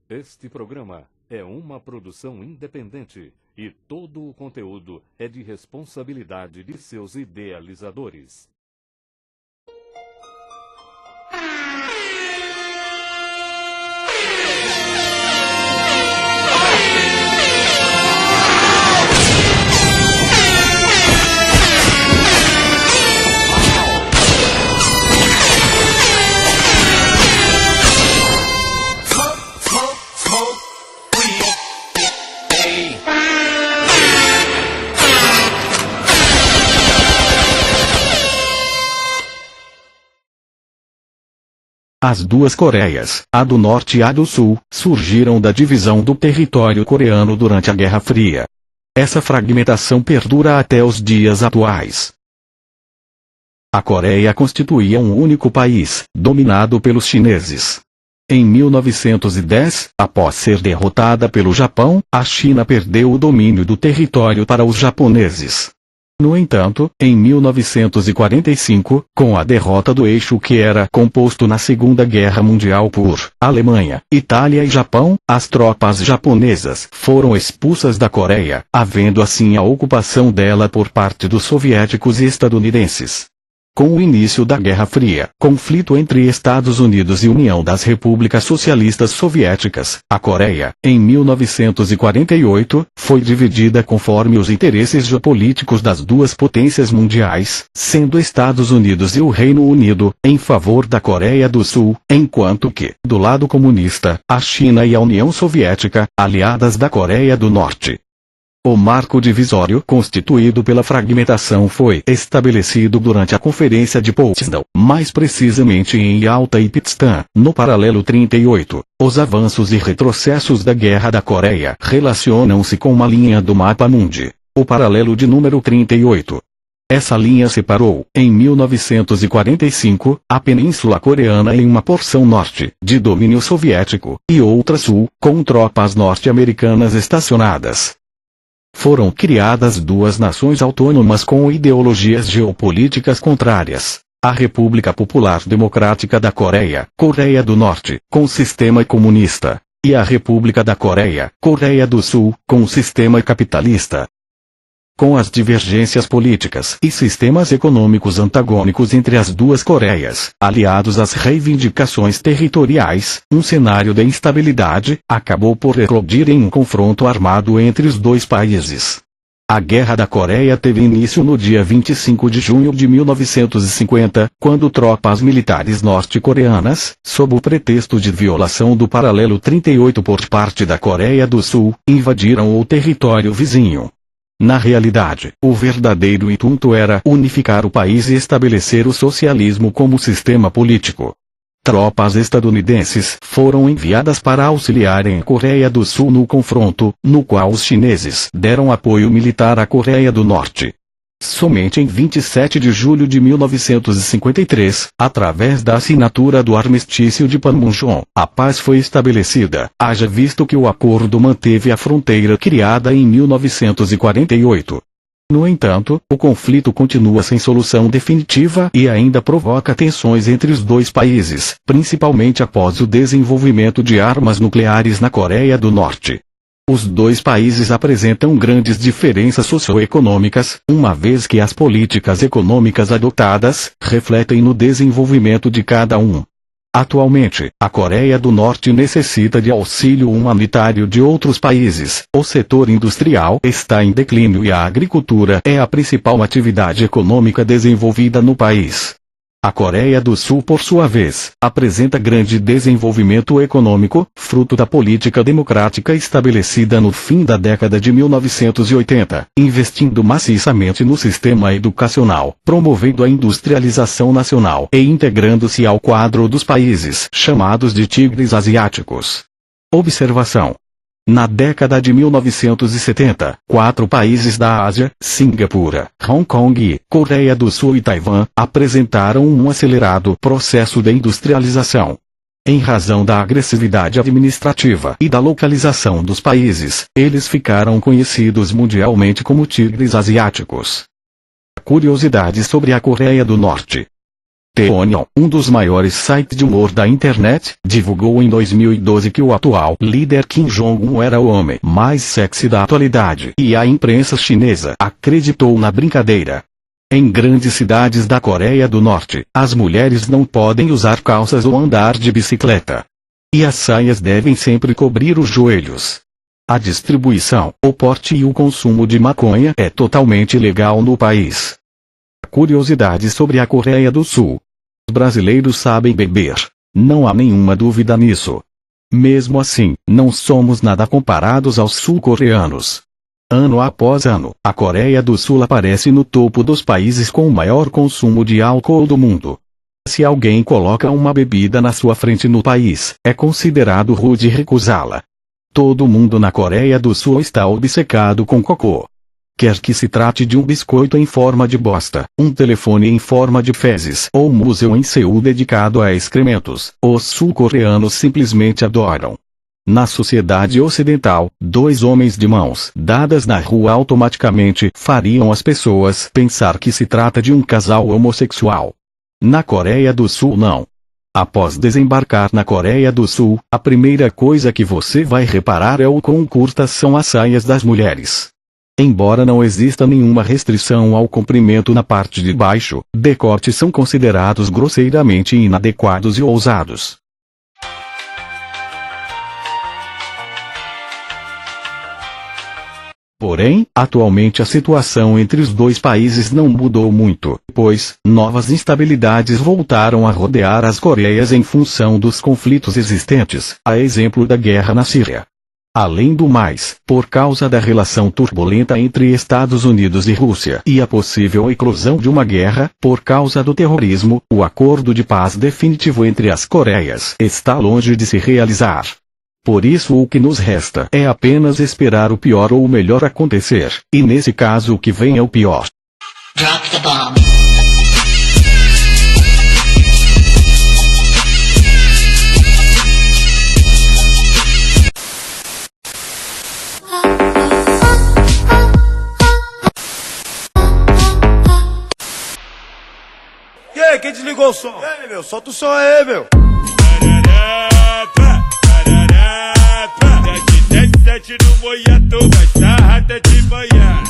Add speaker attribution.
Speaker 1: Este programa é uma produção independente e todo o conteúdo é de responsabilidade de seus idealizadores.
Speaker 2: As duas Coreias, a do Norte e a do Sul, surgiram da divisão do território coreano durante a Guerra Fria. Essa fragmentação perdura até os dias atuais. A Coreia constituía um único país, dominado pelos chineses. Em 1910, após ser derrotada pelo Japão, a China perdeu o domínio do território para os japoneses. No entanto, em 1945, com a derrota do eixo que era composto na Segunda Guerra Mundial por Alemanha, Itália e Japão, as tropas japonesas foram expulsas da Coreia, havendo assim a ocupação dela por parte dos soviéticos e estadunidenses. Com o início da Guerra Fria, conflito entre Estados Unidos e União das Repúblicas Socialistas Soviéticas, a Coreia, em 1948, foi dividida conforme os interesses geopolíticos das duas potências mundiais, sendo Estados Unidos e o Reino Unido, em favor da Coreia do Sul, enquanto que, do lado comunista, a China e a União Soviética, aliadas da Coreia do Norte. O marco divisório constituído pela fragmentação foi estabelecido durante a Conferência de Potsdam, mais precisamente em Yalta e Potsdam, no paralelo 38. Os avanços e retrocessos da Guerra da Coreia relacionam-se com uma linha do mapa mundi, o paralelo de número 38. Essa linha separou, em 1945, a Península Coreana em uma porção norte, de domínio soviético, e outra sul, com tropas norte-americanas estacionadas. Foram criadas duas nações autônomas com ideologias geopolíticas contrárias. A República Popular Democrática da Coreia, Coreia do Norte, com sistema comunista, e a República da Coreia, Coreia do Sul, com sistema capitalista. Com as divergências políticas e sistemas econômicos antagônicos entre as duas Coreias, aliados às reivindicações territoriais, um cenário de instabilidade acabou por eclodir em um confronto armado entre os dois países. A Guerra da Coreia teve início no dia 25 de junho de 1950, quando tropas militares norte-coreanas, sob o pretexto de violação do paralelo 38 por parte da Coreia do Sul, invadiram o território vizinho. Na realidade, o verdadeiro intuito era unificar o país e estabelecer o socialismo como sistema político. Tropas estadunidenses foram enviadas para auxiliarem a Coreia do Sul no confronto, no qual os chineses deram apoio militar à Coreia do Norte. Somente em 27 de julho de 1953, através da assinatura do Armistício de Panmunjom, a paz foi estabelecida, haja visto que o acordo manteve a fronteira criada em 1948. No entanto, o conflito continua sem solução definitiva e ainda provoca tensões entre os dois países, principalmente após o desenvolvimento de armas nucleares na Coreia do Norte. Os dois países apresentam grandes diferenças socioeconômicas, uma vez que as políticas econômicas adotadas refletem no desenvolvimento de cada um. Atualmente, a Coreia do Norte necessita de auxílio humanitário de outros países, o setor industrial está em declínio e a agricultura é a principal atividade econômica desenvolvida no país. A Coreia do Sul, por sua vez, apresenta grande desenvolvimento econômico, fruto da política democrática estabelecida no fim da década de 1980, investindo maciçamente no sistema educacional, promovendo a industrialização nacional e integrando-se ao quadro dos países chamados de tigres asiáticos. Observação: na década de 1970, 4 países da Ásia, Singapura, Hong Kong, Coreia do Sul e Taiwan, apresentaram um acelerado processo de industrialização. Em razão da agressividade administrativa e da localização dos países, eles ficaram conhecidos mundialmente como tigres asiáticos. Curiosidades sobre a Coreia do Norte. The Onion, um dos maiores sites de humor da internet, divulgou em 2012 que o atual líder Kim Jong-un era o homem mais sexy da atualidade, e a imprensa chinesa acreditou na brincadeira. Em grandes cidades da Coreia do Norte, as mulheres não podem usar calças ou andar de bicicleta. E as saias devem sempre cobrir os joelhos. A distribuição, o porte e o consumo de maconha é totalmente ilegal no país. Curiosidades sobre a Coreia do Sul. Os brasileiros sabem beber. Não há nenhuma dúvida nisso. Mesmo assim, não somos nada comparados aos sul-coreanos. Ano após ano, a Coreia do Sul aparece no topo dos países com o maior consumo de álcool do mundo. Se alguém coloca uma bebida na sua frente no país, é considerado rude recusá-la. Todo mundo na Coreia do Sul está obcecado com cocô. Quer que se trate de um biscoito em forma de bosta, um telefone em forma de fezes ou um museu em Seul dedicado a excrementos, os sul-coreanos simplesmente adoram. Na sociedade ocidental, dois homens de mãos dadas na rua automaticamente fariam as pessoas pensar que se trata de um casal homossexual. Na Coreia do Sul não. Após desembarcar na Coreia do Sul, a primeira coisa que você vai reparar é o quão curtas são as saias das mulheres. Embora não exista nenhuma restrição ao comprimento na parte de baixo, decotes são considerados grosseiramente inadequados e ousados. Porém, atualmente a situação entre os dois países não mudou muito, pois novas instabilidades voltaram a rodear as Coreias em função dos conflitos existentes, a exemplo da guerra na Síria. Além do mais, por causa da relação turbulenta entre Estados Unidos e Rússia e a possível eclosão de uma guerra, por causa do terrorismo, o acordo de paz definitivo entre as Coreias está longe de se realizar. Por isso o que nos resta é apenas esperar o pior ou o melhor acontecer, e nesse caso o que vem é o pior.
Speaker 3: Drop the bomb.
Speaker 4: E aí, quem desligou o som? E aí, meu, solta o som aí, meu. No moiato, vai sarrada de manhã.